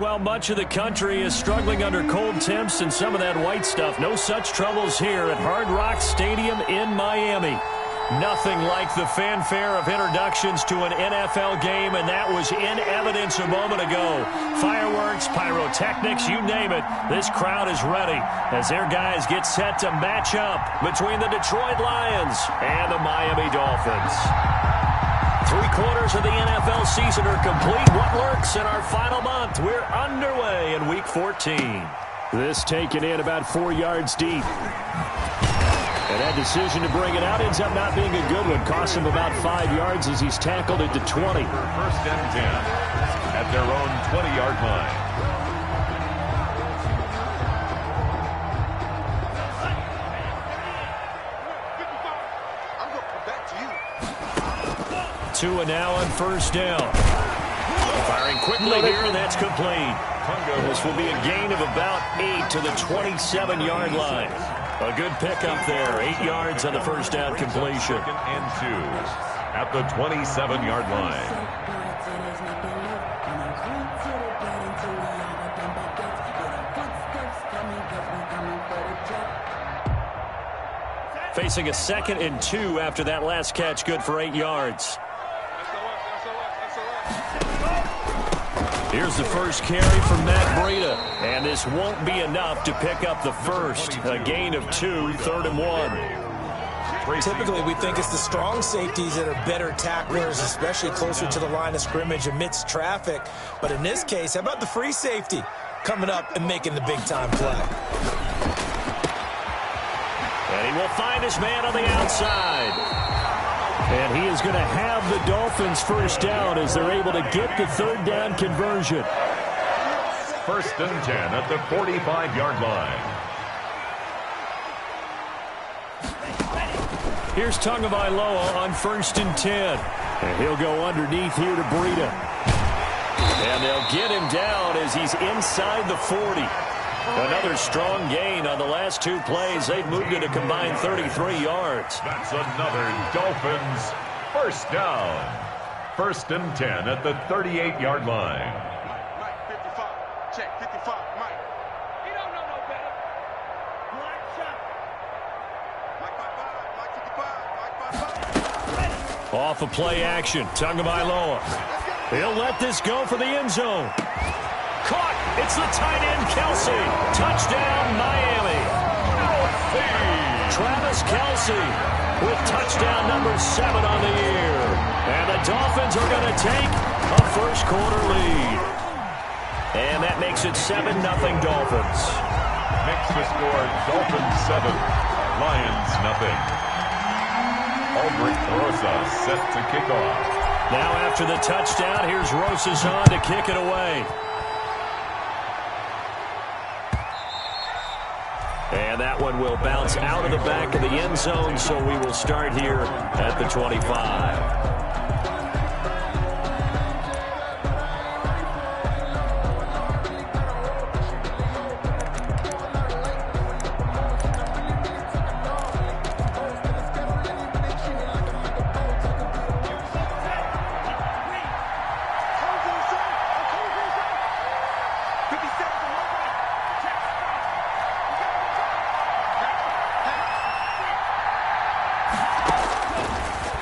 Well, much of the country is struggling under cold temps and some of that white stuff. No such troubles here at Hard Rock Stadium in Miami. Nothing like the fanfare of introductions to an NFL game, and that was in evidence a moment ago. Fireworks, pyrotechnics, you name it. This crowd is ready as their guys get set to match up between the Detroit Lions and the Miami Dolphins. 3/4 of the NFL season are complete. What lurks in our final month? We're underway in Week 14. This taken in about 4 yards deep. And that decision to bring it out ends up not being a good one. Costs him about 5 yards as he's tackled it to 20. First and 10 at their own 20-yard line. Tua now on first down. Firing quickly here, and that's complete. This will be a gain of about 8 to the 27-yard line. A good pickup there. 8 yards on the first down completion. Second and 2 at the 27-yard line. Facing a 2nd and 2 after that last catch, good for 8 yards. Here's the first carry from Matt Breida, and this won't be enough to pick up the first. A gain of 2, 3rd and 1. Typically, we think it's the strong safeties that are better tacklers, especially closer to the line of scrimmage amidst traffic. But in this case, how about the free safety coming up and making the big-time play? And he will find his man on the outside. And he is going to have the Dolphins first down as they're able to get the 3rd down conversion. First and 10 at the 45-yard line. Here's Tagovailoa on 1st and 10. And he'll go underneath here to Breida. And they'll get him down as he's inside the 40. Another strong gain on the last 2 plays. They've moved it a combined 33 yards. That's another Dolphins first down. First and 10 at the 38-yard line. Mike, 55. Check, 55. Mike. He don't know no better. Black shot. Mike 55. Mike 55. Off of play action. Tagovailoa. He'll let this go for the end zone. Caught. It's the tight end, Kelsey. Touchdown, Miami. Travis Kelsey with touchdown number 7 on the year. And the Dolphins are going to take a first-quarter lead. And that makes it 7-0 Dolphins. Makes the score Dolphins 7, Lions nothing. Albrecht Rosas set to kick off. Now after the touchdown, here's Rosas on to kick it away. And that one will bounce out of the back of the end zone, so we will start here at the 25.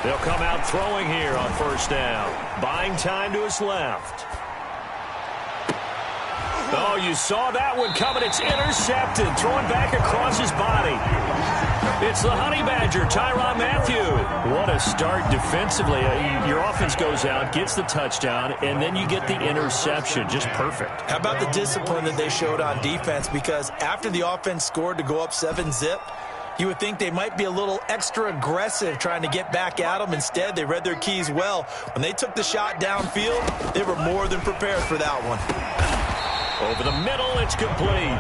They'll come out throwing here on first down. Buying time to his left. Oh, you saw that one coming. It's intercepted. Throwing back across his body. It's the Honey Badger, Tyrann Mathieu. What a start defensively. Your offense goes out, gets the touchdown, and then you get the interception. Just perfect. How about the discipline that they showed on defense? Because after the offense scored to go up 7-zip, you would think they might be a little extra aggressive trying to get back at them. Instead, they read their keys well. When they took the shot downfield, they were more than prepared for that one. Over the middle, it's complete.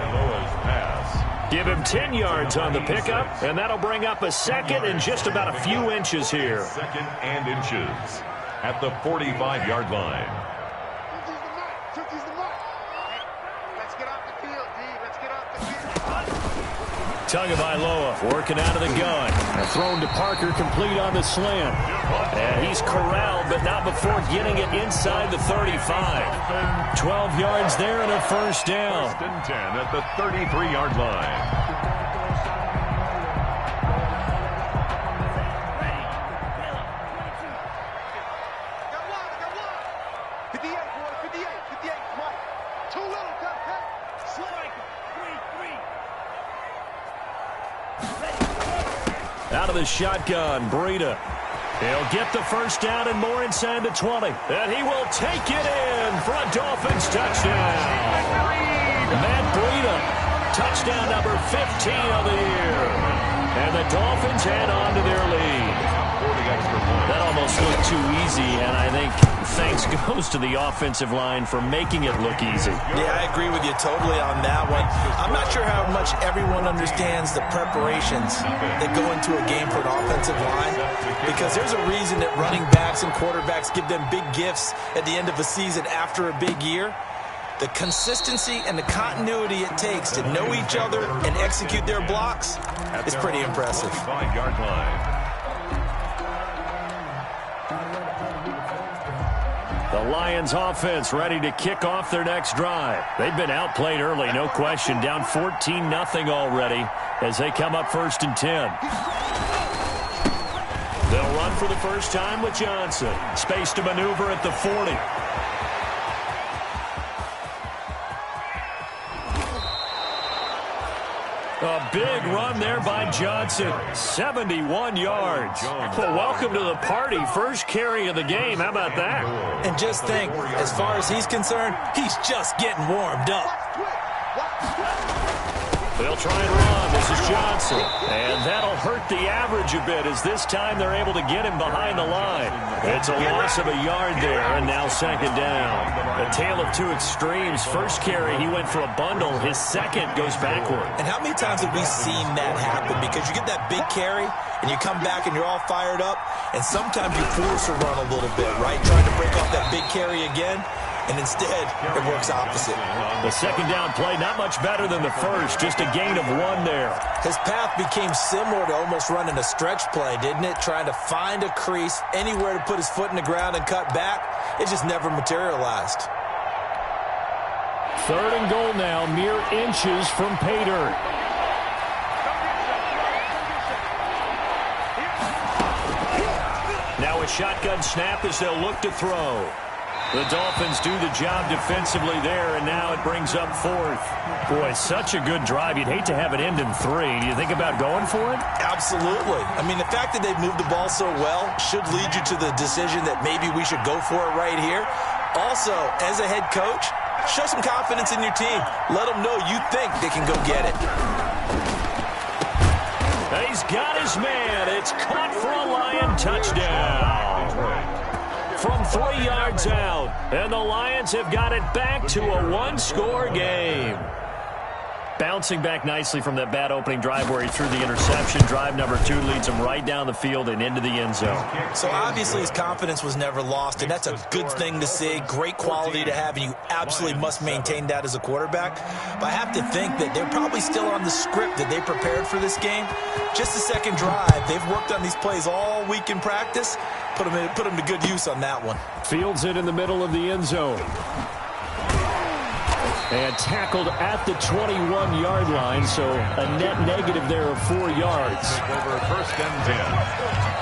Give him 10 yards on the pickup, and that'll bring up a second and just about a few inches here. Second and inches at the 45-yard line. Let's get off the field, D. Let's get off the field. Tagovailoa working out of the gun. Thrown to Parker, complete on the slant. And he's corralled, but not before getting it inside the 35. 12 yards there and a first down. 1st and 10 at the 33-yard line. Out of the shotgun, Breida. He'll get the first down and more inside the 20. And he will take it in for a Dolphins touchdown. Matt Breida, touchdown number 15 of the year. And the Dolphins head on to their lead. That almost looked too easy, and I think thanks goes to the offensive line for making it look easy. Yeah, I agree with you totally on that one. I'm not sure how much everyone understands the preparations that go into a game for an offensive line, because there's a reason that running backs and quarterbacks give them big gifts at the end of a season after a big year. The consistency and the continuity it takes to know each other and execute their blocks is pretty impressive. 5-yard line. The Lions offense ready to kick off their next drive. They've been outplayed early, no question. Down 14-0 already as they come up 1st and 10. They'll run for the first time with Johnson. Space to maneuver at the 40. A big run there by Johnson. 71 yards. Well, welcome to the party. First carry of the game. How about that? And just think, as far as he's concerned, he's just getting warmed up. They'll try and run. This is Johnson. And that'll hurt the average a bit as this time they're able to get him behind the line. It's a loss of a yard there, and now 2nd down. A tale of two extremes. First carry, he went for a bundle. His second goes backward. And how many times have we seen that happen? Because you get that big carry, and you come back and you're all fired up, and sometimes you force a run a little bit, right? Trying to break off that big carry again. And instead, it works opposite. The 2nd down play, not much better than the first. Just a gain of 1 there. His path became similar to almost running a stretch play, didn't it? Trying to find a crease, anywhere to put his foot in the ground and cut back. It just never materialized. 3rd and goal now, mere inches from pay dirt. Now a shotgun snap as they'll look to throw. The Dolphins do the job defensively there, and now it brings up 4th. Boy, such a good drive. You'd hate to have it end in 3. Do you think about going for it? Absolutely. I mean, the fact that they've moved the ball so well should lead you to the decision that maybe we should go for it right here. Also, as a head coach, show some confidence in your team. Let them know you think they can go get it. He's got his man. It's caught for a Lion touchdown. From 3 yards out, and the Lions have got it back to a 1-score game. Bouncing back nicely from that bad opening drive where he threw the interception. Drive number 2 leads him right down the field and into the end zone. So obviously his confidence was never lost, and that's a good thing to see. Great quality to have, and you absolutely must maintain that as a quarterback. But I have to think that they're probably still on the script that they prepared for this game. Just the 2nd drive. They've worked on these plays all week in practice. Put them to good use on that one. Fields it in the middle of the end zone. And tackled at the 21-yard line, so a net negative there of 4 yards. Over 1st and 10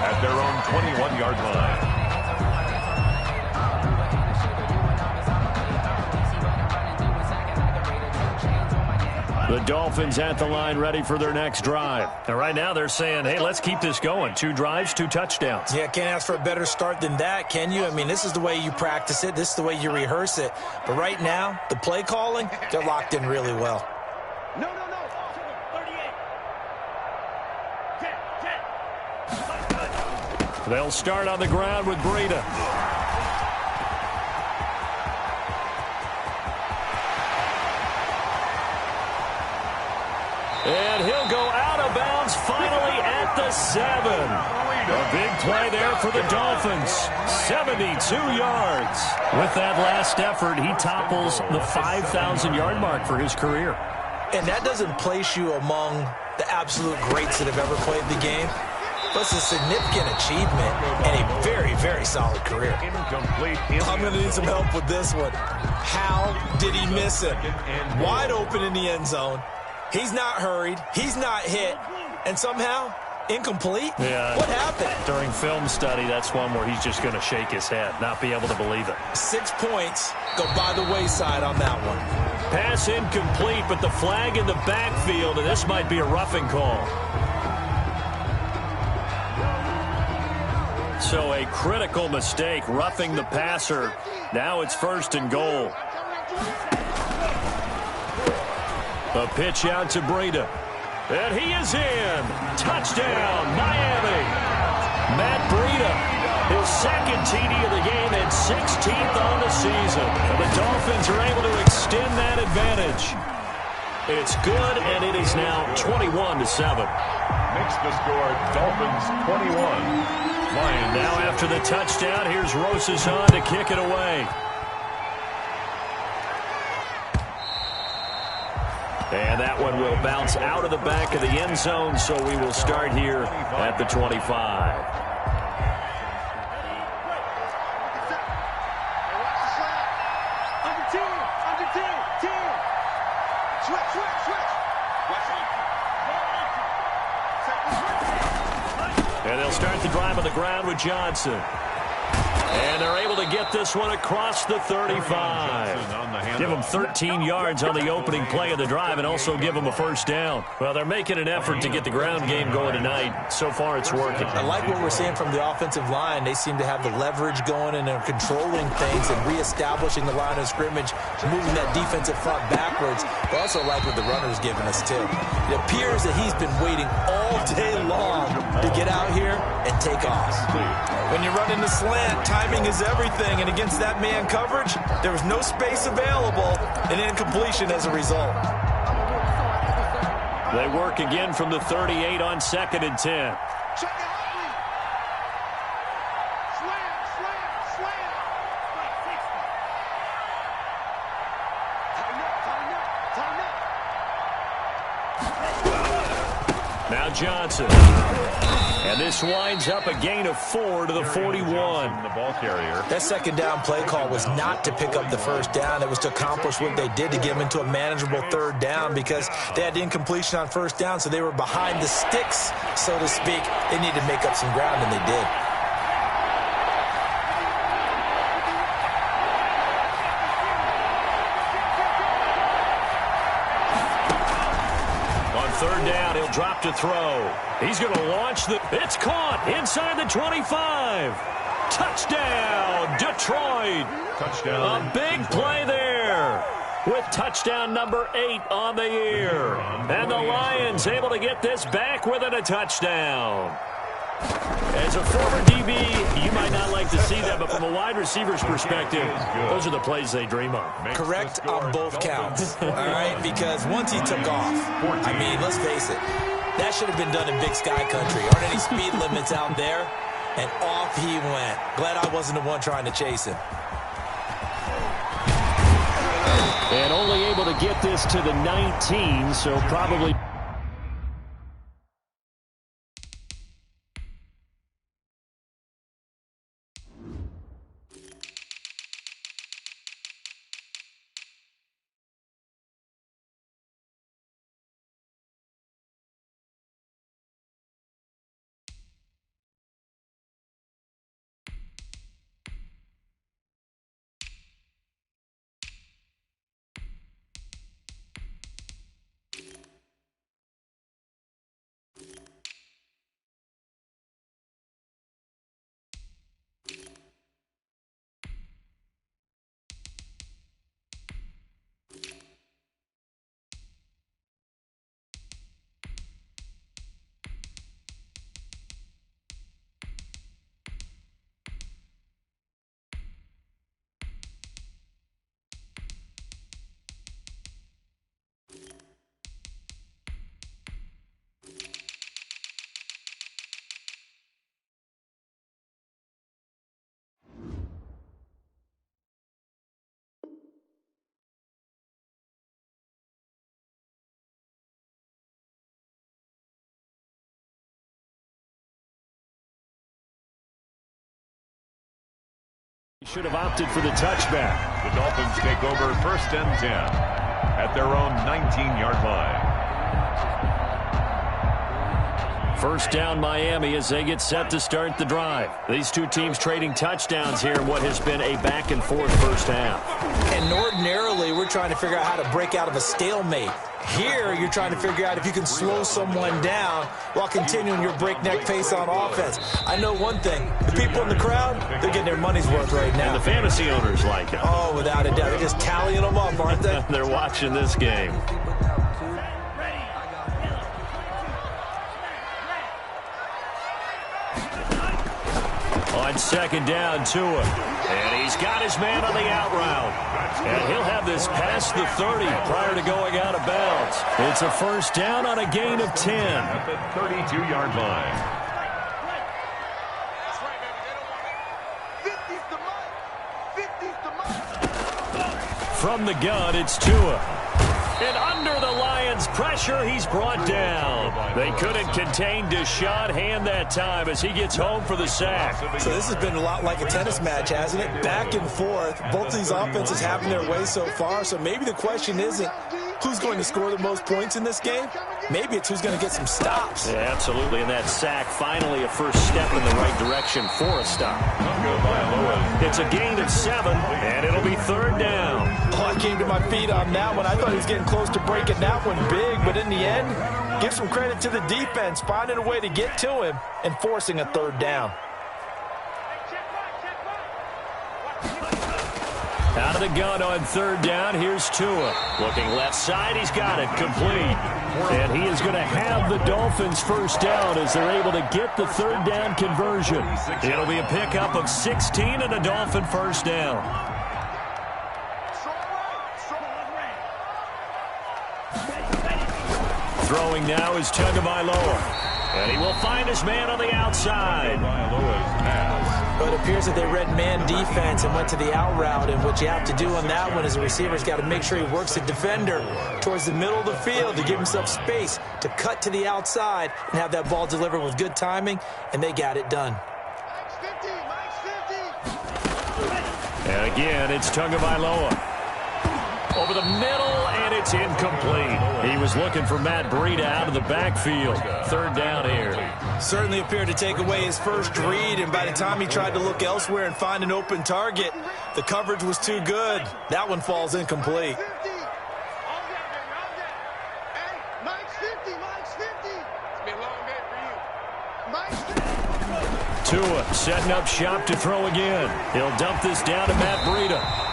at their own 21-yard line. The Dolphins at the line ready for their next drive. And right now they're saying, hey, let's keep this going. 2 drives, 2 touchdowns. Yeah, can't ask for a better start than that, can you? I mean, this is the way you practice it. This is the way you rehearse it. But right now, the play calling, they're locked in really well. No. 38. They'll start on the ground with Breida. And he'll go out of bounds finally at the 7. A big play there for the Dolphins. 72 yards. With that last effort, he topples the 5,000-yard mark for his career. And that doesn't place you among the absolute greats that have ever played the game. But it's a significant achievement and a very, very solid career. Incomplete. I'm going to need some help with this one. How did he miss it? Wide open in the end zone. He's not hurried. He's not hit. And somehow, incomplete? Yeah. What happened? During film study, that's one where he's just going to shake his head, not be able to believe it. 6 points go by the wayside on that one. Pass incomplete, but the flag in the backfield, and this might be a roughing call. So a critical mistake, roughing the passer. Now it's 1st and goal. A pitch out to Breida. And he is in. Touchdown, Miami. Matt Breida, his 2nd TD of the game and 16th on the season. And the Dolphins are able to extend that advantage. It's good, and it is now 21-7. Makes the score Dolphins 21. Lions. Now after the touchdown, here's Rosas on to kick it away. And that one will bounce out of the back of the end zone, so we will start here at the 25. And they'll start the drive on the ground with Johnson. And they're able to get this one across the 35. Give them 13 yards on the opening play of the drive and also give them a 1st down. Well, they're making an effort to get the ground game going tonight. So far, it's working. I like what we're seeing from the offensive line. They seem to have the leverage going, and they're controlling things and reestablishing the line of scrimmage, moving that defensive front backwards. But also like what the runner's giving us, too. It appears that he's been waiting all day long to get out here and take off. When you're running the slant, timing is everything, and against that man coverage, there was no space available, and incompletion as a result. They work again from the 38 on 2nd and 10. Now Johnson. And this winds up a gain of 4 to the 41. The ball carrier. That 2nd down play call was not to pick up the 1st down. It was to accomplish what they did to get them into a manageable 3rd down because they had the incompletion on 1st down, so they were behind the sticks, so to speak. They needed to make up some ground, and they did. On 3rd down, he'll drop to throw. He's going to launch the... It's caught inside the 25. Touchdown, Detroit. Touchdown. A big play there with touchdown number 8 on the year. And the Lions able to get this back within a touchdown. As a former DB, you might not like to see that, but from a wide receiver's perspective, those are the plays they dream of. Correct on both counts, all right? Because once he took off, I mean, let's face it, that should have been done in Big Sky Country. Aren't any speed limits out there? And off he went. Glad I wasn't the one trying to chase him. And only able to get this to the 19, so probably... Should have opted for the touchback. The Dolphins take over 1st and 10 at their own 19-yard line. First down Miami as they get set to start the drive. These two teams trading touchdowns here in what has been a back-and-forth first half. And ordinarily, we're trying to figure out how to break out of a stalemate. Here, you're trying to figure out if you can slow someone down while continuing your breakneck pace on offense. I know one thing. The people in the crowd, they're getting their money's worth right now. And the fantasy owners like it. Oh, without a doubt. They're just tallying them up, aren't they? They're watching this game. On second down, Tua. And he's got his man on the out route. And he'll have this past the 30 prior to going out of bounds. It's a first down on a gain of 10. At the 32-yard line. From the gun, it's Tua. And under the Lions' pressure, he's brought down. They couldn't contain Deshaun Hand that time as he gets home for the sack. So this has been a lot like a tennis match, hasn't it? Back and forth. Both of these offenses having their way so far. So maybe the question isn't who's going to score the most points in this game. Maybe it's who's going to get some stops. Yeah, absolutely. And that sack, finally a first step in the right direction for a stop. It's a gain of 7, and it'll be third down. Oh, I came to my feet on that one. I thought he was getting close to breaking that one big, but in the end, give some credit to the defense, finding a way to get to him and forcing a third down. Out of the gun on third down, here's Tua. Looking left side, he's got it, complete. And he is going to have the Dolphins first down as they're able to get the third down conversion. It'll be a pickup of 16 and a Dolphin first down. Throwing now is Tagovailoa. And he will find his man on the outside. But it appears that they read man defense and went to the out route. And what you have to do on that one is the receiver's got to make sure he works the defender towards the middle of the field to give himself space to cut to the outside and have that ball delivered with good timing. And they got it done. And again, it's Tagovailoa. Over the middle, and it's incomplete. He was looking for Matt Breida out of the backfield. Third down here. Certainly appeared to take away his first read, and by the time he tried to look elsewhere and find an open target, the coverage was too good. That one falls incomplete. Tua setting up shop to throw again. He'll dump this down to Matt Breida.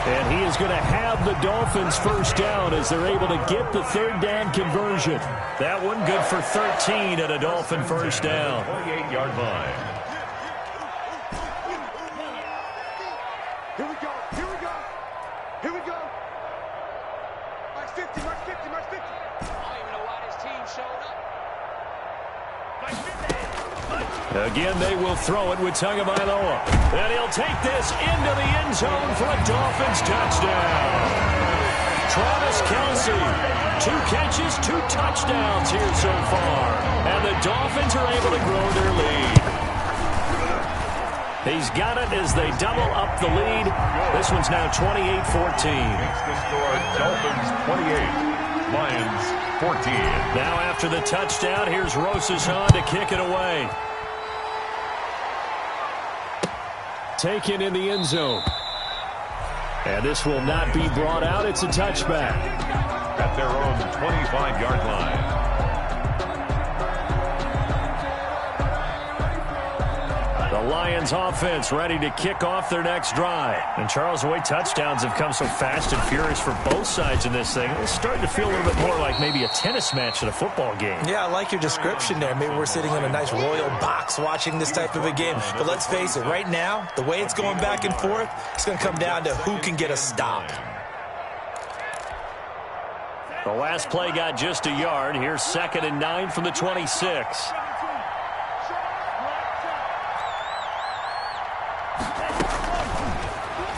And he is going to have the Dolphins first down as they're able to get the third down conversion. That one good for 13 and a Dolphin first down. 28-yard line. Here we go. Here we go. Here we go. Mark 50, Mark 50, Mark 50. I don't even know why this team showed up. Mark 50. Again, they will throw it with Tagovailoa. And he'll take this into the end zone for a Dolphins touchdown. Travis Kelce, 2 catches, 2 touchdowns here so far. And the Dolphins are able to grow their lead. He's got it as they double up the lead. This one's now 28-14. The score, Dolphins 28, Lions 14. Now after the touchdown, here's Rosas on to kick it away. Taken in the end zone. And this will not be brought out. It's a touchback. At their own 25-yard line. The Lions offense ready to kick off their next drive. And Charles, the way touchdowns have come so fast and furious for both sides in this thing, it's starting to feel a little bit more like maybe a tennis match than a football game. Yeah, I like your description there. Maybe we're sitting in a nice royal box watching this type of a game. But let's face it, right now, the way it's going back and forth, it's going to come down to who can get a stop. The last play got just a yard. Here's 2nd and 9 from the 26.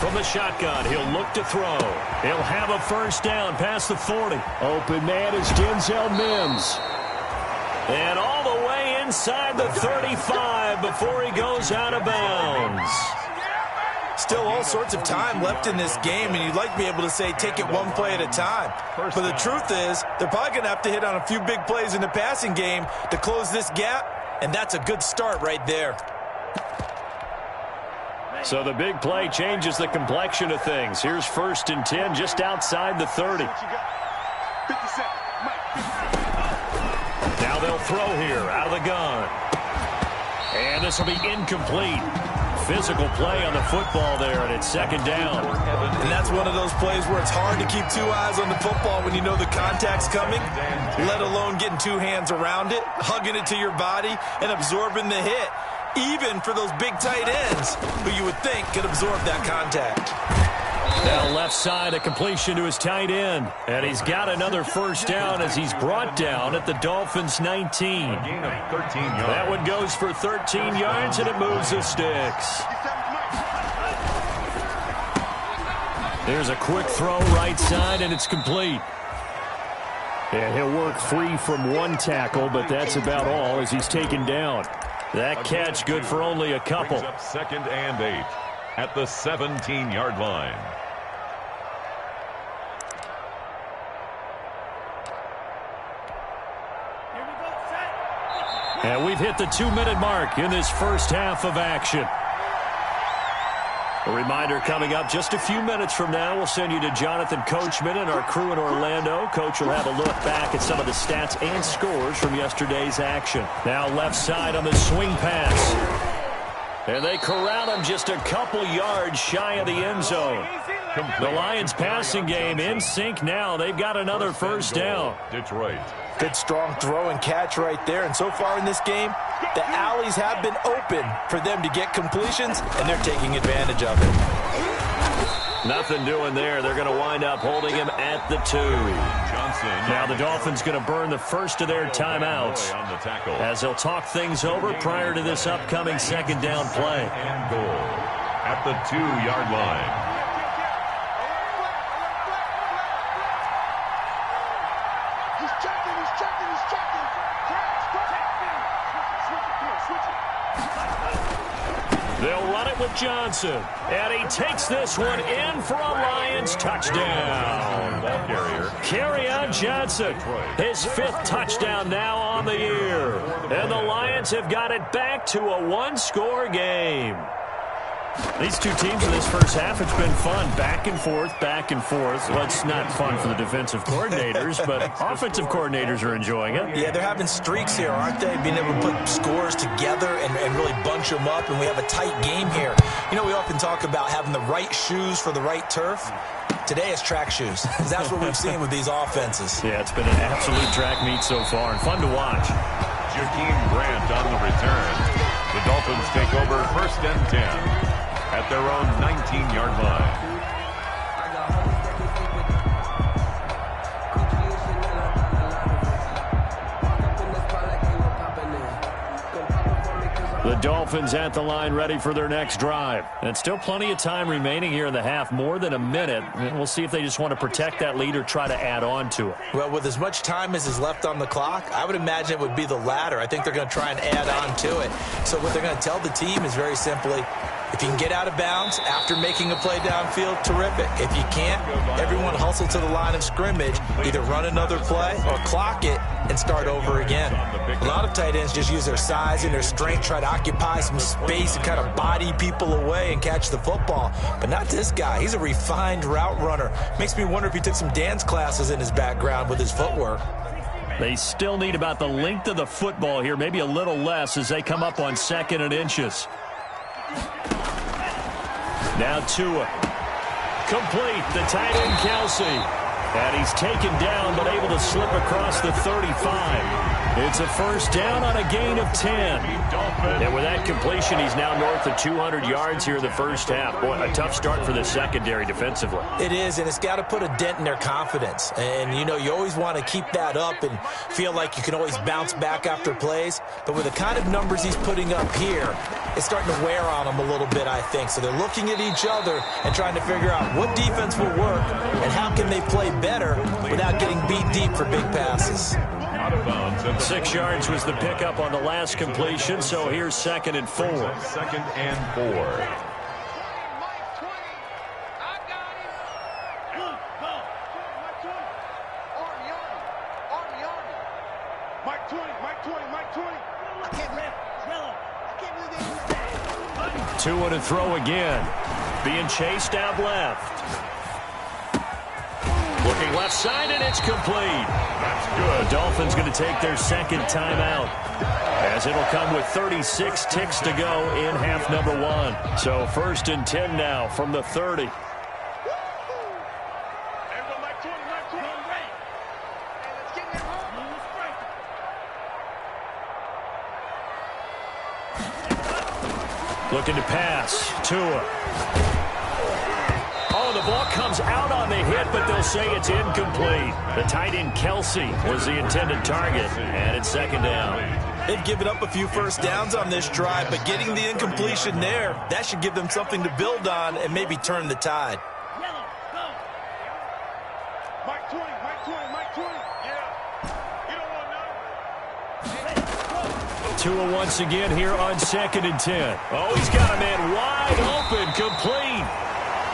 From the shotgun, he'll look to throw. He'll have a first down past the 40. Open man is Denzel Mims. And all the way inside the 35 before he goes out of bounds. Still all sorts of time left in this game, and you'd like to be able to say take it one play at a time. But the truth is, they're probably going to have to hit on a few big plays in the passing game to close this gap, and that's a good start right there. So the big play changes the complexion of things. Here's 1st and 10 just outside the 30. Now they'll throw here out of the gun. And this will be incomplete. Physical play on the football there, and it's 2nd down. And that's one of those plays where it's hard to keep 2 eyes on the football when you know the contact's coming, let alone getting 2 hands around it, hugging it to your body, and absorbing the hit, even for those big tight ends who you would think could absorb that contact. Now left side, a completion to his tight end. And he's got another 1st down as he's brought down at the Dolphins' 19. A gain of 13 yards. That one goes for 13 yards, and it moves the sticks. There's a quick throw right side, and it's complete. And he'll work free from 1 tackle, but that's about all as he's taken down. That catch good for only a couple. Brings up 2nd and 8 at the 17-yard line. And we've hit the 2-minute mark in this first half of action. A reminder coming up just a few minutes from now. We'll send you to Jonathan Coachman and our crew in Orlando. Coach will have a look back at some of the stats and scores from yesterday's action. Now left side on the swing pass. And they corral him just a couple yards shy of the end zone. The Lions passing game in sync now. They've got another 1st down. Detroit. Good strong throw and catch right there. And so far in this game, the alleys have been open for them to get completions, and they're taking advantage of it. Nothing doing there. They're going to wind up holding him at the 2. Now the Dolphins going to burn the first of their timeouts as they'll talk things over prior to this upcoming 2nd down play. And goal at the 2-yard line. They'll run it with Johnson. And he takes this one in for a Lions touchdown. Ball carrier. Kerryon Johnson, his 5th touchdown now on the year. And the Lions have got it back to a 1-score game. These two teams in this first half, it's been fun. Back and forth, back and forth. Well, it's not fun for the defensive coordinators, but offensive coordinators are enjoying it. Yeah, they're having streaks here, aren't they? Being able to put scores together and really bunch them up, and we have a tight game here. You know, we often talk about having the right shoes for the right turf. Today it's track shoes. That's what we've seen with these offenses. Yeah, it's been an absolute track meet so far, and fun to watch. Jakeem Grant on the return. The Dolphins take over 1st and 10 at their own 19-yard line. The Dolphins at the line ready for their next drive. And still plenty of time remaining here in the half, more than a minute. And we'll see if they just want to protect that lead or try to add on to it. Well, with as much time as is left on the clock, I would imagine it would be the latter. I think they're going to try and add on to it. So what they're going to tell the team is very simply, if you can get out of bounds after making a play downfield, terrific. If you can't, everyone hustle to the line of scrimmage, either run another play or clock it and start over again. A lot of tight ends just use their size and their strength, try to occupy some space and kind of body people away and catch the football. But not this guy. He's a refined route runner. Makes me wonder if he took some dance classes in his background with his footwork. They still need about the length of the football here, maybe a little less as they come up on 2nd and inches. Now Tua. Complete. The tight end, Kelsey. And he's taken down but able to slip across the 35. It's a 1st down on a gain of 10. And with that completion, he's now north of 200 yards here in the first half. Boy, a tough start for the secondary defensively. It is, and it's got to put a dent in their confidence. And, you know, you always want to keep that up and feel like you can always bounce back after plays. But with the kind of numbers he's putting up here, it's starting to wear on them a little bit, I think. So they're looking at each other and trying to figure out what defense will work and how can they play better without getting beat deep for big passes. 6 yards was the pickup on the last completion, so here's 2nd and 4. 2nd and 4. Mike 20, Mike 20. I can't rip. I can't believe they. Tua to throw again. Being chased out left. Looking left side, and it's complete. That's good. The Dolphins going to take their second timeout, as it'll come with 36 ticks to go in half number 1. So 1st and 10 now from the 30. Looking to pass. Tua. Oh, the ball comes out on the hit, but they'll say it's incomplete. The tight end, Kelsey, was the intended target, and it's 2nd down. They've given up a few first downs on this drive, but getting the incompletion there, that should give them something to build on and maybe turn the tide. Mike 20, Mike 20, Mike 20. Yeah. You don't want none. Tua once again here on 2nd and 10. Oh, he's got a man wide open, complete.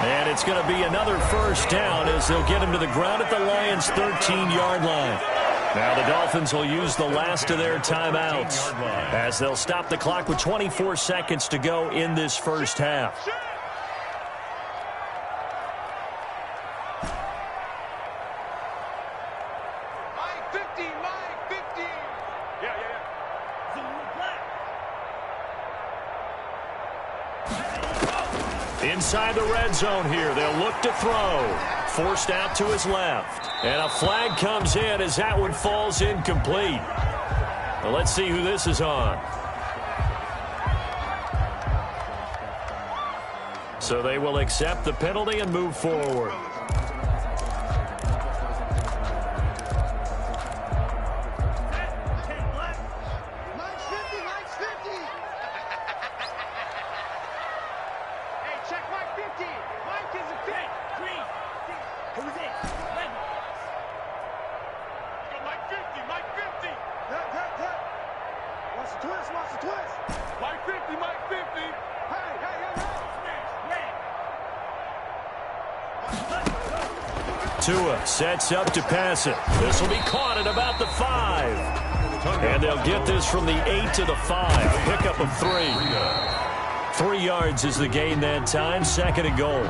And it's going to be another first down as they'll get him to the ground at the Lions' 13-yard line. Now the Dolphins will use the last of their timeouts as they'll stop the clock with 24 seconds to go in this first half. Mike 50, Mike 50. Yeah. Inside the red zone here, they'll look to throw. Forced out to his left. And a flag comes in as that one falls incomplete. Well, let's see who this is on. So they will accept the penalty and move forward. Tua sets up to pass it. This will be caught at about the 5. And they'll get this from the 8 to the 5. Pickup of 3. 3 yards is the gain that time. 2nd and goal.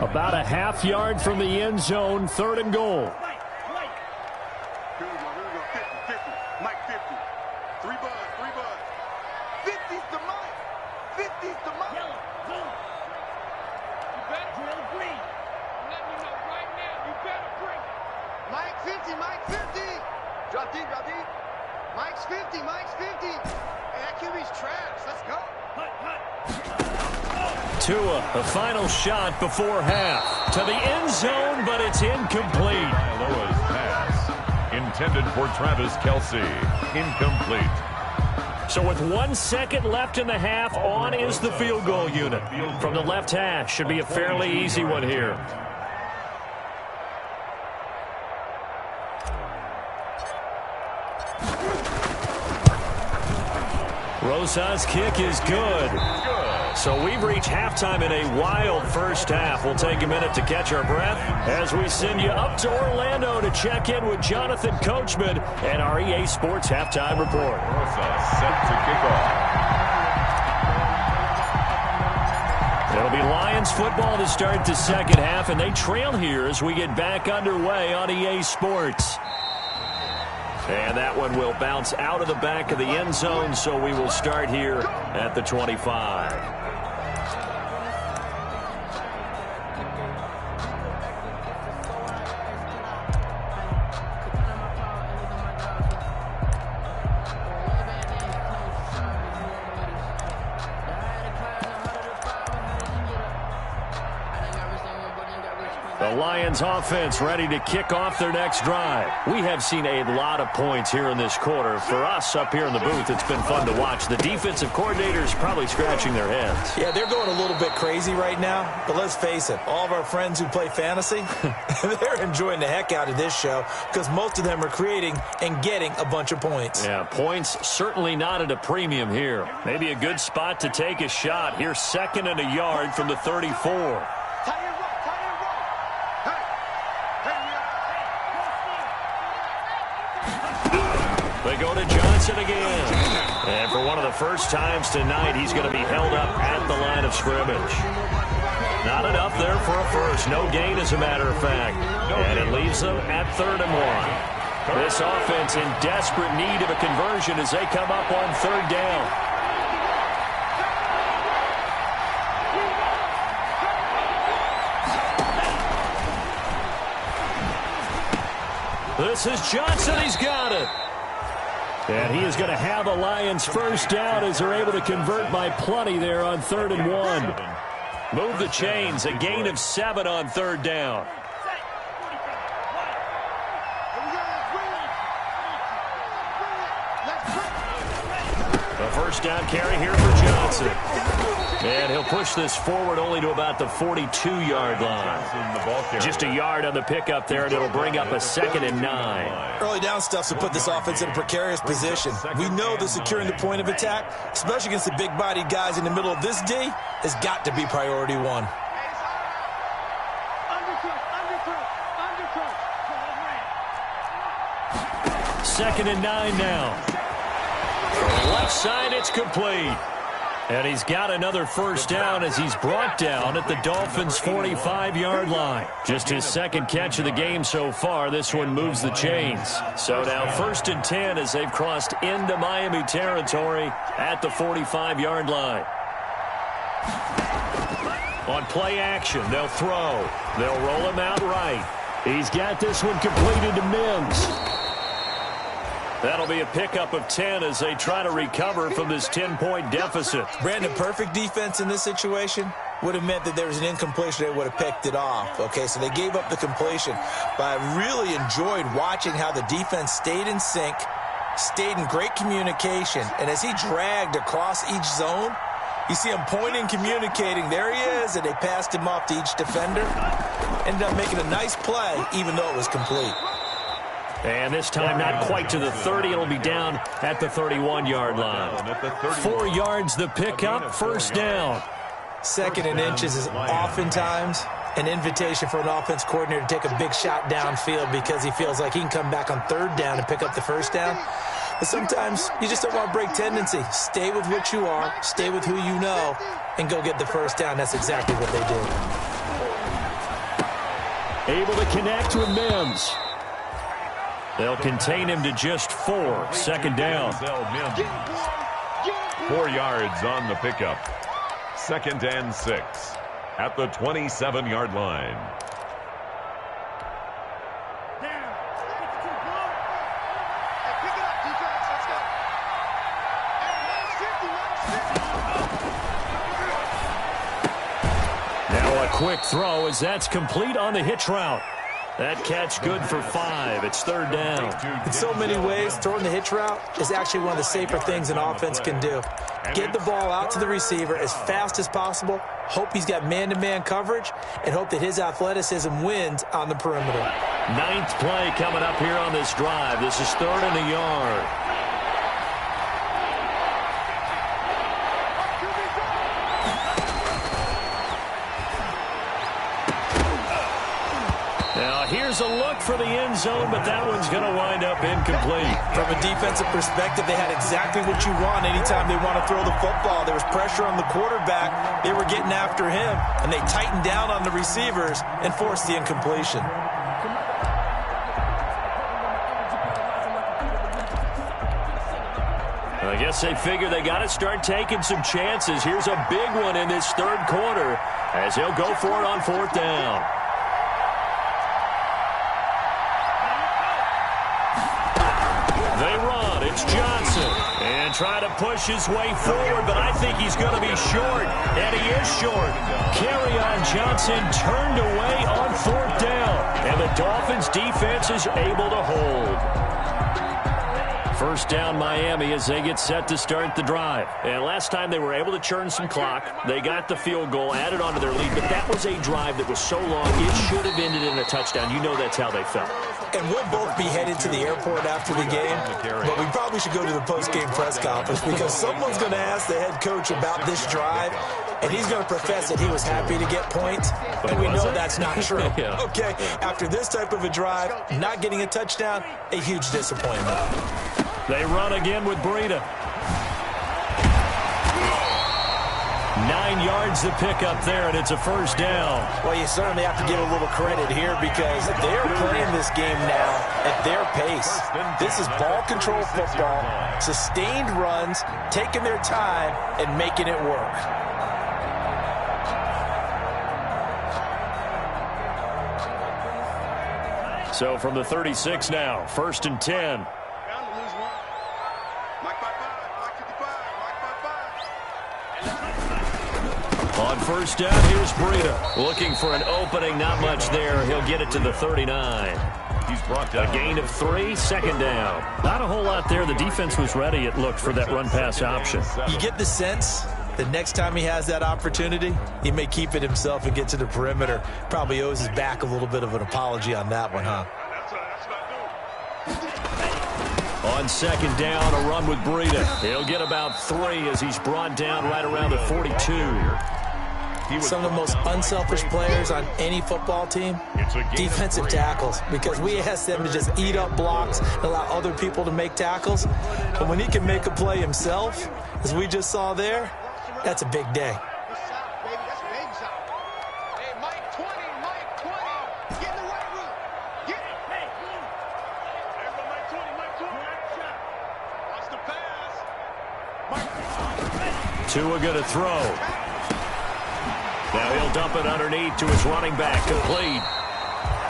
About a half yard from the end zone. 3rd and goal. Tua, the final shot before half. To the end zone, but it's incomplete. Iloa's pass intended for Travis Kelsey. Incomplete. So with 1 second left in the half, on is the field goal unit. From the left hash, should be a fairly easy one here. Rosa's kick is good. So we've reached halftime in a wild first half. We'll take a minute to catch our breath as we send you up to Orlando to check in with Jonathan Coachman and our EA Sports Halftime Report. Rosa set to kick off. It'll be Lions football to start the second half, and they trail here as we get back underway on EA Sports. And that one will bounce out of the back of the end zone, so we will start here at the 25. The Lions offense ready to kick off their next drive. We have seen a lot of points here in this quarter. For us up here in the booth, it's been fun to watch. The defensive coordinators probably scratching their heads. Yeah, they're going a little bit crazy right now, but let's face it, all of our friends who play fantasy, they're enjoying the heck out of this show because most of them are creating and getting a bunch of points. Yeah, points certainly not at a premium here. Maybe a good spot to take a shot. Here's 2nd and a yard from the 34. They go to Johnson again. And for one of the first times tonight, he's going to be held up at the line of scrimmage. Not enough there for a first. No gain, as a matter of fact. And it leaves them at 3rd and 1. This offense in desperate need of a conversion as they come up on 3rd down. This is Johnson. He's got it. And he is going to have a Lions first down as they're able to convert by plenty there on 3rd and 1. Move the chains. A gain of 7 on 3rd down. A first down carry here for Johnson. And he'll push this forward only to about the 42-yard line. Just a yard on the pickup there, and it'll bring up a 2nd and 9. Early down stuff to put this offense in a precarious position. We know that securing the point of attack, especially against the big-bodied guys in the middle of this D, has got to be priority 1. 2nd and 9 now. Left side, it's complete. And he's got another first down as he's brought down at the Dolphins' 45-yard line. Just his 2nd catch of the game so far. This one moves the chains. So now 1st and 10 as they've crossed into Miami territory at the 45-yard line. On play action, they'll throw. They'll roll him out right. He's got this one completed to Mims. That'll be a pickup of 10 as they try to recover from this 10-point deficit. Brandon, perfect defense in this situation would have meant that there was an incompletion. They would have picked it off. Okay, so they gave up the completion. But I really enjoyed watching how the defense stayed in sync, stayed in great communication. And as he dragged across each zone, you see him pointing, communicating. There he is, and they passed him off to each defender. Ended up making a nice play, even though it was complete. And this time not quite to the 30. It'll be down at the 31-yard line. 4 yards the pickup, first down. 2nd and inches is oftentimes an invitation for an offense coordinator to take a big shot downfield because he feels like he can come back on 3rd down and pick up the first down. But sometimes you just don't want to break tendency. Stay with what you are, stay with who you know, and go get the first down. That's exactly what they did. Able to connect with Mims. They'll contain him to just 4. 2nd down. 4 yards on the pickup. 2nd and 6 at the 27-yard line. Now a quick throw as that's complete on the hitch route. That catch good for 5. It's 3rd down. In so many ways, throwing the hitch route is actually one of the safer things an offense can do. Get the ball out to the receiver as fast as possible, hope he's got man-to-man coverage, and hope that his athleticism wins on the perimeter. 9th play coming up here on this drive. This is 3rd and a yard. Here's a look for the end zone, but that one's going to wind up incomplete. From a defensive perspective, they had exactly what you want anytime they want to throw the football. There was pressure on the quarterback. They were getting after him, and they tightened down on the receivers and forced the incompletion. I guess they figure they got to start taking some chances. Here's a big one in this 3rd quarter as he'll go for it on 4th down. It's Johnson. And try to push his way forward, but I think he's going to be short, and he is short. Kerryon Johnson turned away on 4th down, and the Dolphins' defense is able to hold. First down Miami as they get set to start the drive. And last time they were able to churn some clock. They got the field goal, added on to their lead, but that was a drive that was so long it should have ended in a touchdown. You know that's how they felt. And we'll both be headed to the airport after the game, but we probably should go to the post-game press conference because someone's going to ask the head coach about this drive, and he's going to profess that he was happy to get points, and we know that's not true. Yeah. Okay, after this type of a drive, not getting a touchdown, a huge disappointment. They run again with Breida. 9 yards to pick up there, and it's a first down. Well, you certainly have to give a little credit here because they're playing this game now at their pace. This is ball control football, sustained runs, taking their time, and making it work. So from the 36 now, 1st and 10. On first down, here's Breida. Looking for an opening, not much there. He'll get it to the 39. He's brought down a gain of 3, 2nd down. Not a whole lot there. The defense was ready, it looked, for that run-pass option. You get the sense that next time he has that opportunity, he may keep it himself and get to the perimeter. Probably owes his back a little bit of an apology on that one, huh? On 2nd down, a run with Breida. He'll get about 3 as he's brought down right around the 42. Some of the most unselfish players on any football team, defensive tackles, because we ask them to just eat up blocks and allow other people to make tackles. But when he can make a play himself, as we just saw there, that's a big day. Tua going to throw. Now he'll dump it underneath to his running back, complete.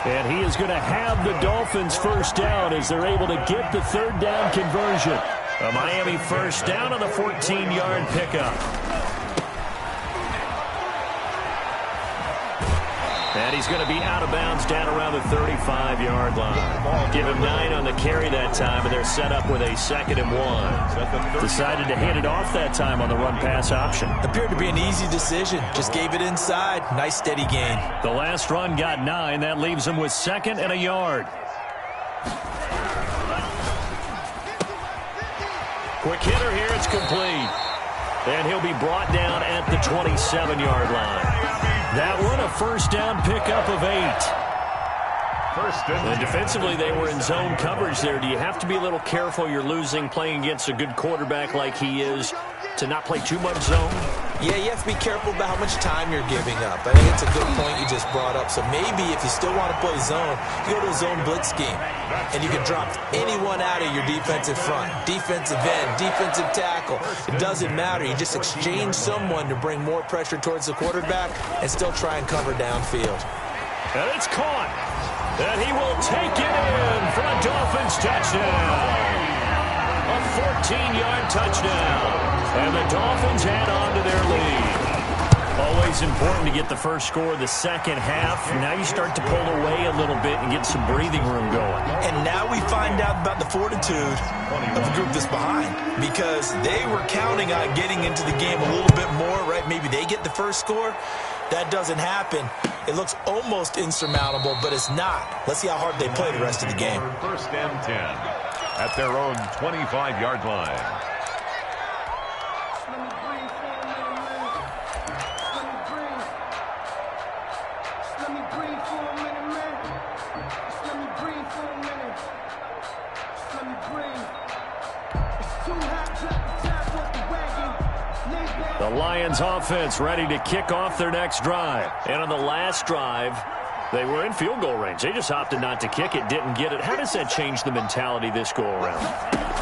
And he is going to have the Dolphins first down as they're able to get the 3rd down conversion. A Miami first down on the 14-yard pickup. And he's going to be out of bounds down around the 35-yard line. Give him 9 on the carry that time, and they're set up with a 2nd and 1. Decided to hand it off that time on the run-pass option. Appeared to be an easy decision. Just gave it inside. Nice, steady gain. The last run got 9. That leaves him with 2nd and a yard. Quick hitter here. It's complete. And he'll be brought down at the 27-yard line. That one, a first down pickup of 8. And defensively, they were in zone coverage there. Do you have to be a little careful? You're losing playing against a good quarterback like he is to not play too much zone? Yeah, you have to be careful about how much time you're giving up. I think it's a good point you just brought up. So maybe if you still want to play zone, you go to a zone blitz scheme. And you can drop anyone out of your defensive front. Defensive end, defensive tackle. It doesn't matter. You just exchange someone to bring more pressure towards the quarterback and still try and cover downfield. And it's caught. And he will take it in for a Dolphins touchdown. A 14-yard touchdown. And the Dolphins add on to their lead. Always important to get the first score of the second half. Now you start to pull away a little bit and get some breathing room going. And now we find out about the fortitude of the group that's behind, because they were counting on getting into the game a little bit more, right? Maybe they get the first score. That doesn't happen. It looks almost insurmountable, but it's not. Let's see how hard they play the rest of the game. 1st and 10 at their own 25-yard line. The Lions offense ready to kick off their next drive. And on the last drive, they were in field goal range. They just opted not to kick it, didn't get it. How does that change the mentality this go-around?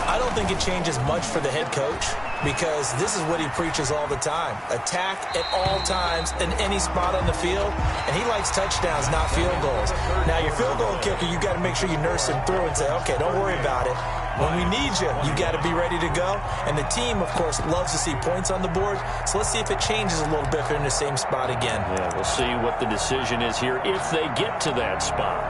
I don't think it changes much for the head coach, because this is what he preaches all the time. Attack at all times in any spot on the field, and he likes touchdowns, not field goals. Now, your field goal kicker, you got to make sure you nurse him through and say, okay, don't worry about it. When we need you, you got to be ready to go. And the team, of course, loves to see points on the board. So let's see if it changes a little bit if they're in the same spot again. Yeah, we'll see what the decision is here if they get to that spot.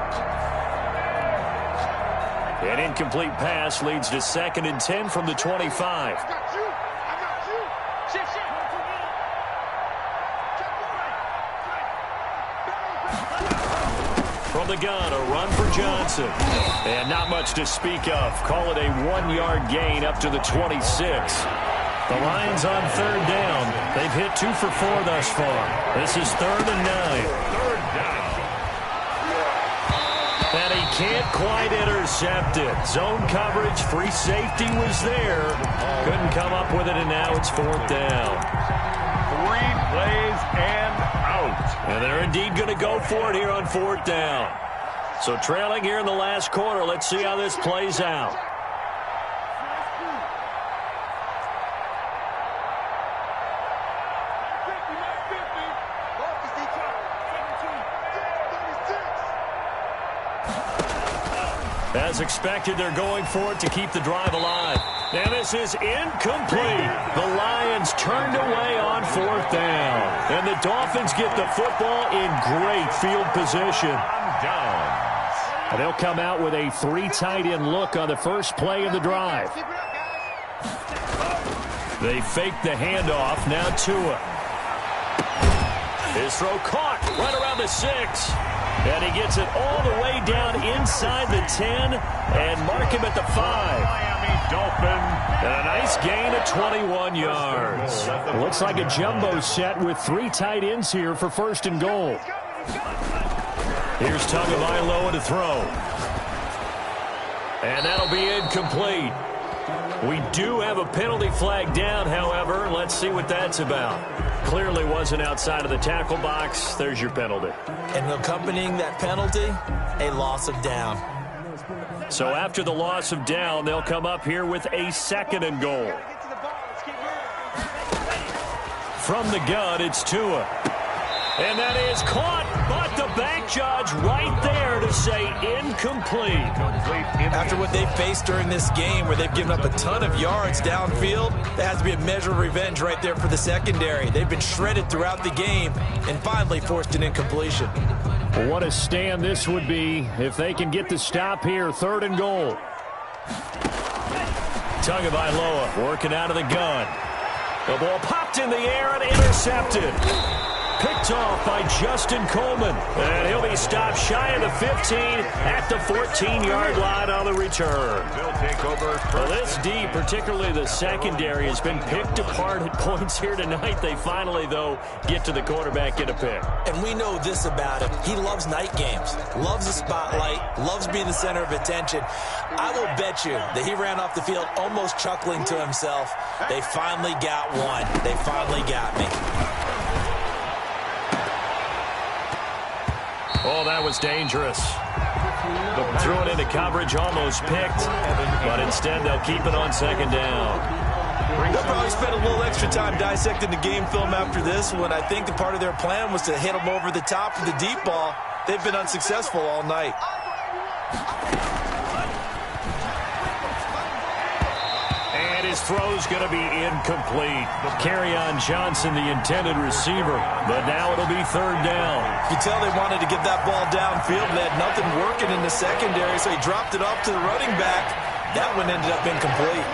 An incomplete pass leads to 2nd and 10 from the 25. From the gun, a run for Johnson. And not much to speak of. Call it a 1-yard gain up to the 26. The Lions on 3rd down. They've hit 2 for 4 thus far. This is 3rd and 9. 3rd down. And he can't quite intercept it. Zone coverage, free safety was there. Couldn't come up with it, and now it's 4th down. 3 plays and out. And they're indeed going to go for it here on 4th down. So trailing here in the last quarter. Let's see how this plays out. As expected, they're going for it to keep the drive alive. And this is incomplete. The Lions turned away on 4th down. And the Dolphins get the football in great field position. And they'll come out with a 3 tight end look on the first play of the drive. They fake the handoff. Now Tua. His throw caught right around the 6. And he gets it all the way down inside the 10 and mark him at the 5. Miami Dolphins. And a nice gain of 21 yards. Looks like a jumbo set with 3 tight ends here for 1st and goal. Here's Tagovailoa to throw. And that'll be incomplete. We do have a penalty flag down, however. Let's see what that's about. Clearly wasn't outside of the tackle box. There's your penalty. And accompanying that penalty, a loss of down. So after the loss of down, they'll come up here with a 2nd and goal. From the gun, it's Tua. And that is caught, but the back judge right there to say incomplete. After what they've faced during this game where they've given up a ton of yards downfield, there has to be a measure of revenge right there for the secondary. They've been shredded throughout the game and finally forced an incompletion. Well, what a stand this would be if they can get the stop here. 3rd and goal. Tagovailoa working out of the gun. The ball popped in the air and intercepted. Picked off by Justin Coleman. And he'll be stopped shy of the 15 at the 14-yard line on the return. They'll take over. Well, this D, particularly the secondary, has been picked apart at points here tonight. They finally, though, get to the quarterback, get a pick. And we know this about him. He loves night games, loves the spotlight, loves being the center of attention. I will bet you that he ran off the field almost chuckling to himself. They finally got one. They finally got me. Oh, that was dangerous. Threw it into coverage, almost picked, but instead they'll keep it on 2nd down. They'll probably spend a little extra time dissecting the game film after this one. I think the part of their plan was to hit them over the top with the deep ball. They've been unsuccessful all night. And his throw's going to be incomplete. Kerryon Johnson, the intended receiver, but now it'll be 3rd down. You tell they wanted to get that ball downfield. They had nothing working in the secondary, so he dropped it off to the running back. That one ended up incomplete.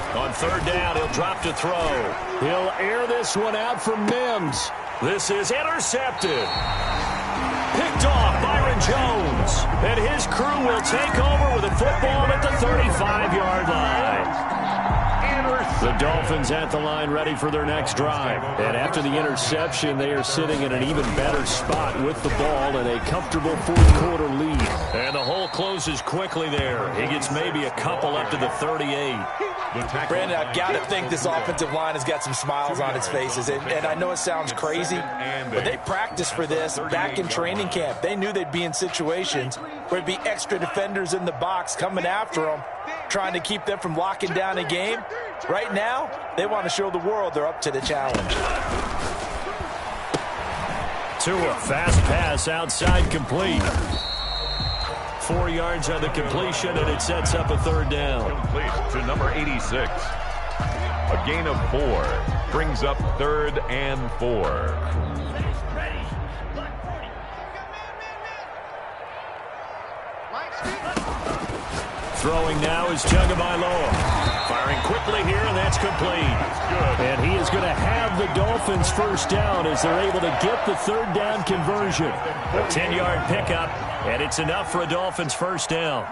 On 3rd down, he'll drop to throw. He'll air this one out for Mims. This is intercepted. Picked off Byron Jones. And his crew will take over with a football at the 35-yard line. The Dolphins at the line ready for their next drive. And after the interception, they are sitting in an even better spot with the ball and a comfortable 4th-quarter lead. And the hole closes quickly there. He gets maybe a couple up to the 38. Brandon, I've got to think this offensive line has got some smiles on its faces. And I know it sounds crazy, but they practiced for this back in training camp. They knew they'd be in situations where it'd be extra defenders in the box coming after them. trying to keep them from locking down a game. Right now, they want to show the world they're up to the challenge. Tua, fast pass outside, complete. 4 yards on the completion, and it sets up a third down. Complete to number 86. A gain of 4 brings up 3rd and 4. Throwing now is Tagovailoa. Firing quickly here, and that's complete. And he is going to have the Dolphins first down as they're able to get the third down conversion. A 10-yard pickup, and it's enough for a Dolphins first down.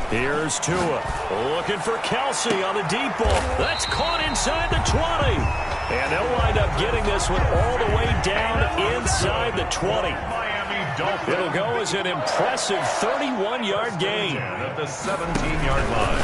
Here's Tua. Looking for Kelsey on the deep ball. That's caught inside the 20. And they'll wind up getting this one all the way down inside the 20. It'll go as an impressive 31-yard gain. At the 17-yard line.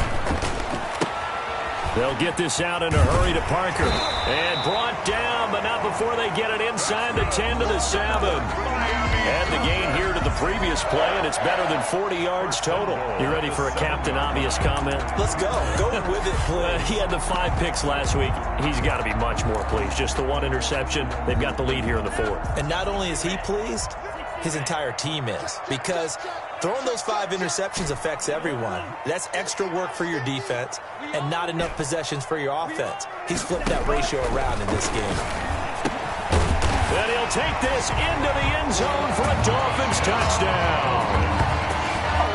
They'll get this out in a hurry to Parker. And brought down, but not before they get it inside the 10 to the 7. Add the gain here to the previous play, and it's better than 40 yards total. You ready for a Captain Obvious comment? Let's go. Go with it, please. He had the 5 picks last week. He's got to be much more pleased. Just the 1 interception. They've got the lead here in the 4th. And not only is he pleased, his entire team is. Because throwing those 5 interceptions affects everyone. That's extra work for your defense and not enough possessions for your offense. He's flipped that ratio around in this game. And he'll take this into the end zone for a Dolphins touchdown.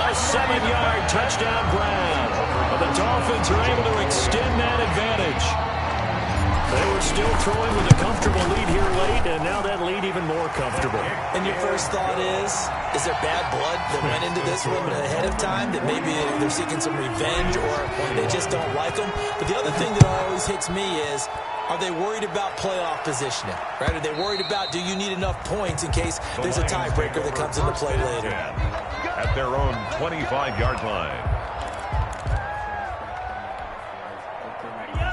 A 7-yard touchdown grab. The Dolphins are able to extend that advantage. They were still throwing with a comfortable lead here late, and now that lead even more comfortable. And your first thought is there bad blood that went into this one ahead of time, that maybe they're seeking some revenge or they just don't like them? But the other thing that always hits me is, are they worried about playoff positioning? Right? Are they worried about, do you need enough points in case there's a tiebreaker that comes into play later? At their own 25-yard line.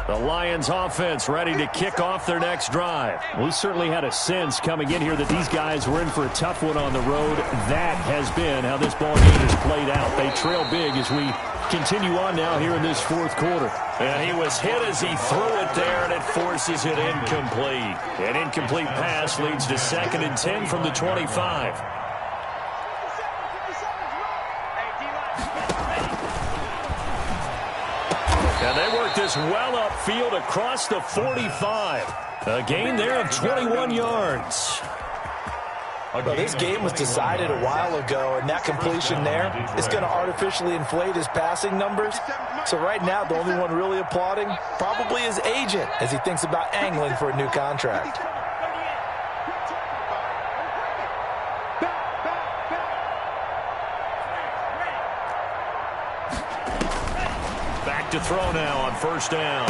The Lions offense ready to kick off their next drive. We certainly had a sense coming in here that these guys were in for a tough one on the road. That has been how this ball game has played out. They trail big as we continue on now here in this 4th quarter. And he was hit as he threw it there, and it forces it incomplete. An incomplete pass leads to 2nd and 10 from the 25. And they work this well upfield across the 45. A gain there of 21 yards. Well, this game was decided a while ago, and that completion there is going to artificially inflate his passing numbers. So right now, the only one really applauding probably his agent as he thinks about angling for a new contract. To throw now on first down.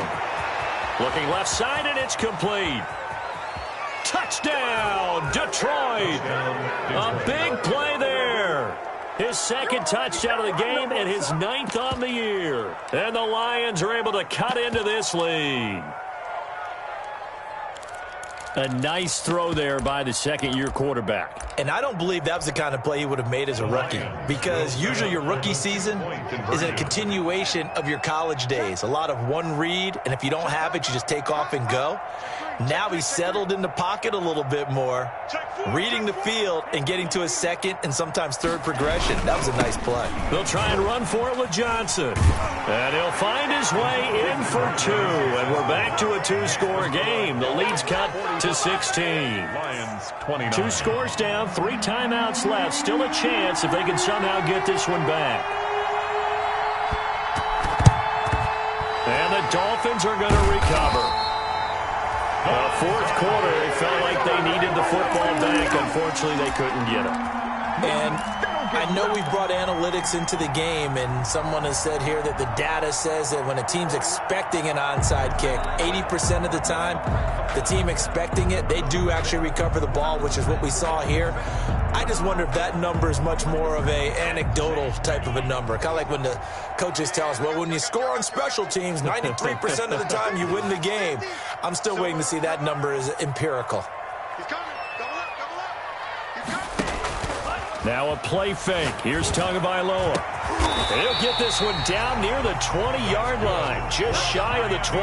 Looking left side, and it's complete. Touchdown, Detroit. A big play there. His 2nd touchdown of the game and his 9th on the year. And the Lions are able to cut into this lead. A nice throw there by the 2nd-year quarterback. And I don't believe that was the kind of play he would have made as a rookie, because usually your rookie season is a continuation of your college days. A lot of one read, and if you don't have it, you just take off and go. Now he's settled in the pocket a little bit more, reading the field and getting to his 2nd and sometimes 3rd progression. That was a nice play. They'll try and run for it with Johnson. And he'll find his way in for 2. And we're back to a 2-score game. The lead's cut to 16. Lions 29. 2 scores down, 3 timeouts left. Still a chance if they can somehow get this one back. And the Dolphins are going to recover. 4th quarter, they felt like they needed the football back. Unfortunately, they couldn't get it. And I know we've brought analytics into the game, and someone has said here that the data says that when a team's expecting an onside kick, 80% of the time, the team expecting it, they do actually recover the ball, which is what we saw here. I just wonder if that number is much more of a anecdotal type of a number. Kind of like when the coaches tell us, well, when you score on special teams, 93% of the time you win the game. I'm still waiting to see that number is empirical. He's coming. Double up, double up. He's coming. Now a play fake. Here's Tagovailoa. He'll get this one down near the 20-yard line, just shy of the 20.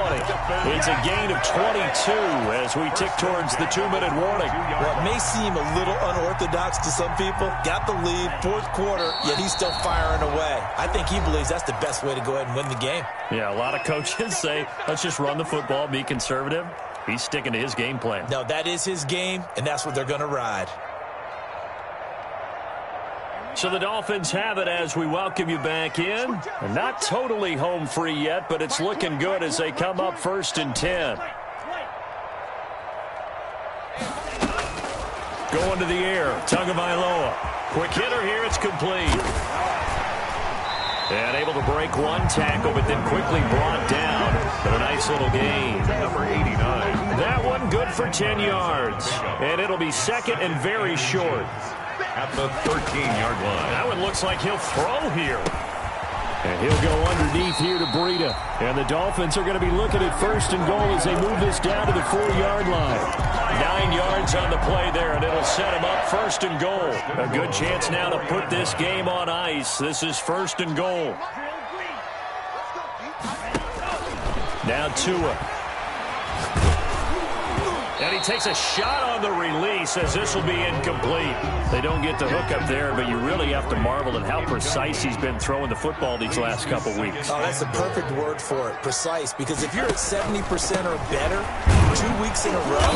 It's a gain of 22 as we tick towards the 2-minute warning. Well, it may seem a little unorthodox to some people. Got the lead, fourth quarter, yet he's still firing away. I think he believes that's the best way to go ahead and win the game. Yeah, a lot of coaches say, let's just run the football, be conservative. He's sticking to his game plan. No, that is his game, and that's what they're going to ride. So the Dolphins have it as we welcome you back in. Not totally home free yet, but it's looking good as they come up 1st and 10. Going to the air, Tagovailoa. Quick hitter here, it's complete. And able to break one tackle, but then quickly brought down. But a nice little gain. Number 89. That one good for 10 yards. And it'll be second and very short. At the 13-yard line. That one looks like he'll throw here. And he'll go underneath here to Breida. And the Dolphins are going to be looking at 1st and goal as they move this down to the 4-yard line. 9 yards on the play there, and it'll set him up 1st and goal. A good chance now to put this game on ice. This is 1st and goal. Now Tua. And he takes a shot on the release as this will be incomplete. They don't get the hook up there, but you really have to marvel at how precise he's been throwing the football these last couple weeks. Oh, that's the perfect word for it, precise, because if you're at 70% or better 2 weeks in a row,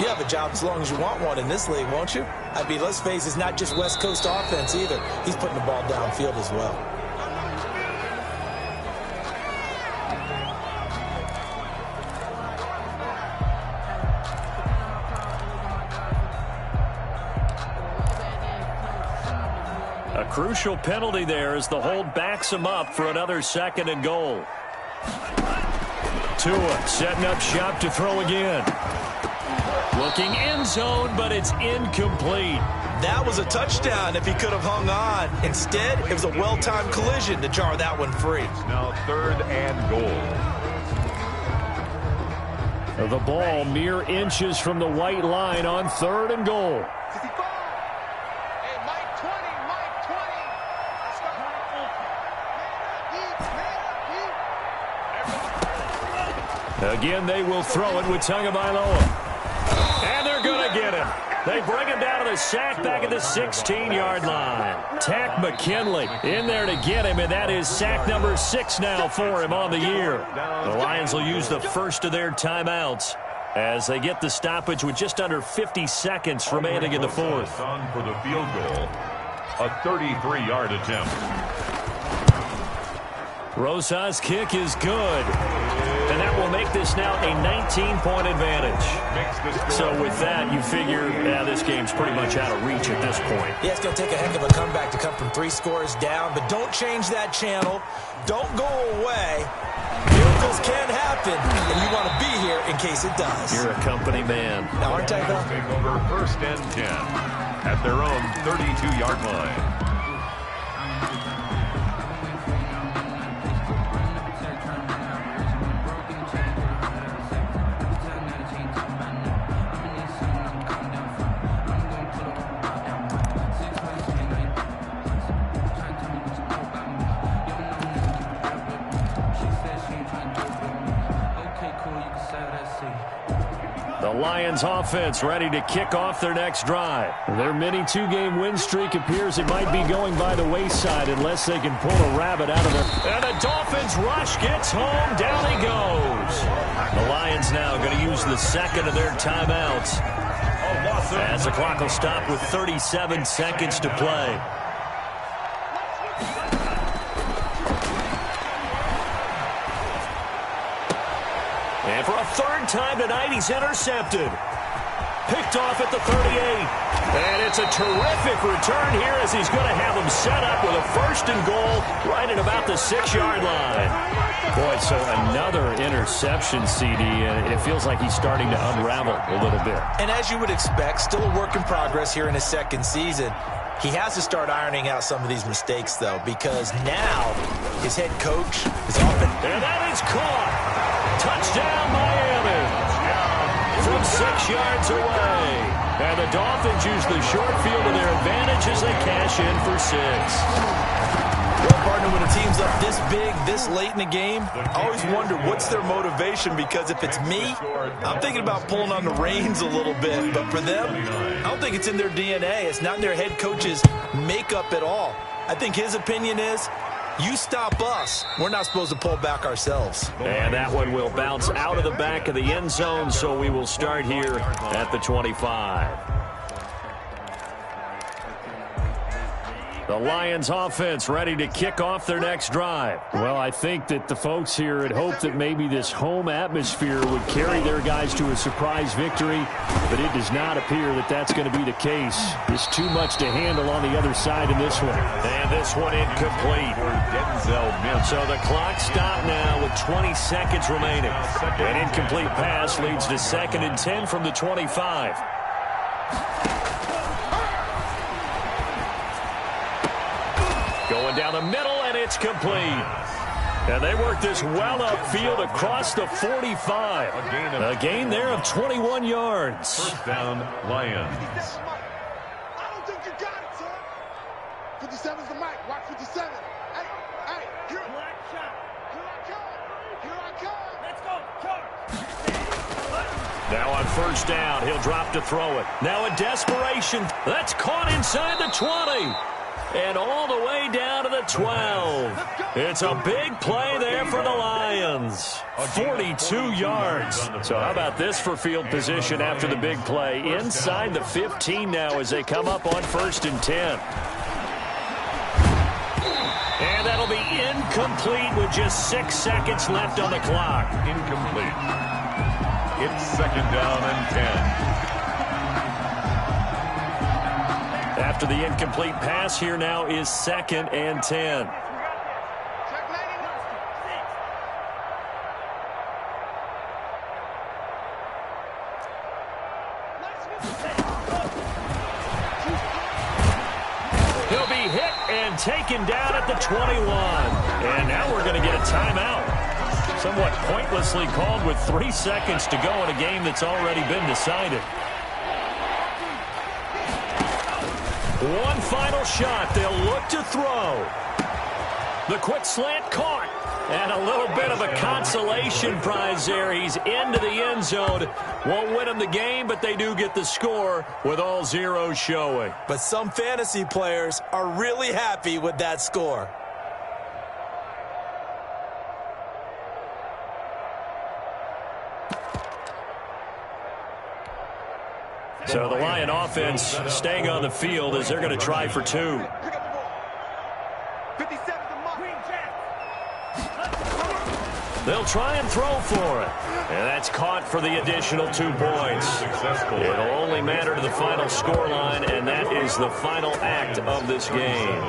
you have a job as long as you want one in this league, won't you? I mean, let's face it, it's not just West Coast offense either. He's putting the ball downfield as well. A crucial penalty there as the hold backs him up for another 2nd and goal. Tua setting up shop to throw again. Looking end zone, but it's incomplete. That was a touchdown if he could have hung on. Instead, it was a well-timed collision to jar that one free. Now 3rd and goal. The ball mere inches from the white line on 3rd and goal. Again, they will throw it with Tagovailoa. And they're going to get him. They bring him down to the sack back at the 16-yard line. Tack McKinley in there to get him, and that is sack number 6 now for him on the year. The Lions will use the first of their timeouts as they get the stoppage with just under 50 seconds remaining in the 4th. On for the field goal. A 33-yard attempt. Rosa's kick is good. And that will make this now a 19-point advantage. So with that, you figure, yeah, this game's pretty much out of reach at this point. Yeah, it's going to take a heck of a comeback to come from 3 scores down, but don't change that channel. Don't go away. Miracles can happen, and you want to be here in case it does. You're a company man. Now, aren't I, though? Take over 1st and 10 at their own 32-yard line. The Lions offense ready to kick off their next drive. Their mini 2-game win streak appears it might be going by the wayside unless they can pull a rabbit out of their... And the Dolphins rush gets home. Down he goes. The Lions now going to use the 2nd of their timeouts as the clock will stop with 37 seconds to play. And for a 3rd time tonight, he's intercepted. Picked off at the 38. And it's a terrific return here as he's going to have him set up with a 1st and goal right at about the 6-yard line. Boy, so another interception, CD, and it feels like he's starting to unravel a little bit. And as you would expect, still a work in progress here in his 2nd season. He has to start ironing out some of these mistakes, though, because now his head coach is often... And that is caught. Touchdown, Miami. From 6 yards away. And the Dolphins use the short field to their advantage as they cash in for 6. Well, partner, when a team's up this big, this late in the game, I always wonder what's their motivation, because if it's me, I'm thinking about pulling on the reins a little bit. But for them, I don't think it's in their DNA. It's not in their head coach's makeup at all. I think his opinion is, you stop us, we're not supposed to pull back ourselves. And that one will bounce out of the back of the end zone, so we will start here at the 25. The Lions offense ready to kick off their next drive. Well, I think that the folks here had hoped that maybe this home atmosphere would carry their guys to a surprise victory, but it does not appear that that's going to be the case. There's too much to handle on the other side in this one. And this one incomplete. So the clock stopped now with 20 seconds remaining. An incomplete pass leads to 2nd and 10 from the 25. Going down the middle, and it's complete. And they work this well upfield across the 45. A gain there of 21 yards. First down, Lions. I don't think you got it, son. 57's the mic. Watch 57. Hey, here I come. Let's go, charge. Now on first down, he'll drop to throw it. Now in desperation, that's caught inside the 20. And all the way down to the 12. It's a big play there for the Lions. 42 yards. So how about this for field position after the big play? Inside the 15 now as they come up on 1st and 10. And that'll be incomplete with just 6 seconds left on the clock. Incomplete. It's 2nd down and 10. After the incomplete pass, here now is 2nd and 10. He'll be hit and taken down at the 21. And now we're going to get a timeout. Somewhat pointlessly called with 3 seconds to go in a game that's already been decided. One final shot. They'll look to throw. The quick slant caught. And a little bit of a consolation prize there. He's into the end zone. Won't win them the game, but they do get the score with all zeros showing. But some fantasy players are really happy with that score. So the Lion offense staying on the field as they're going to try for 2. Pick up the ball. 57's the mic. They'll try and throw for it. And that's caught for the additional 2 points. It'll only matter to the final scoreline, and that is the final act of this game.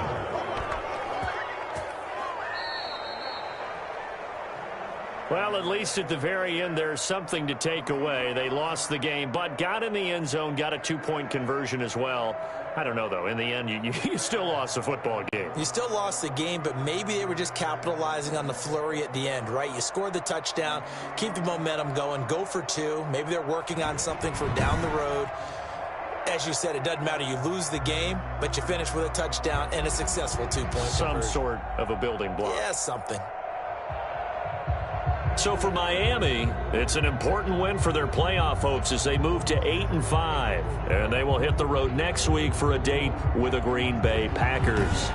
Well, at least at the very end, there's something to take away. They lost the game, but got in the end zone, got a 2-point conversion as well. I don't know, though. In the end, you still lost the football game. You still lost the game, but maybe they were just capitalizing on the flurry at the end, right? You scored the touchdown, keep the momentum going, go for 2. Maybe they're working on something for down the road. As you said, it doesn't matter. You lose the game, but you finish with a touchdown and a successful 2-point conversion. Some sort of a building block. Yeah, something. So for Miami, it's an important win for their playoff hopes as they move to 8-5. And they will hit the road next week for a date with the Green Bay Packers.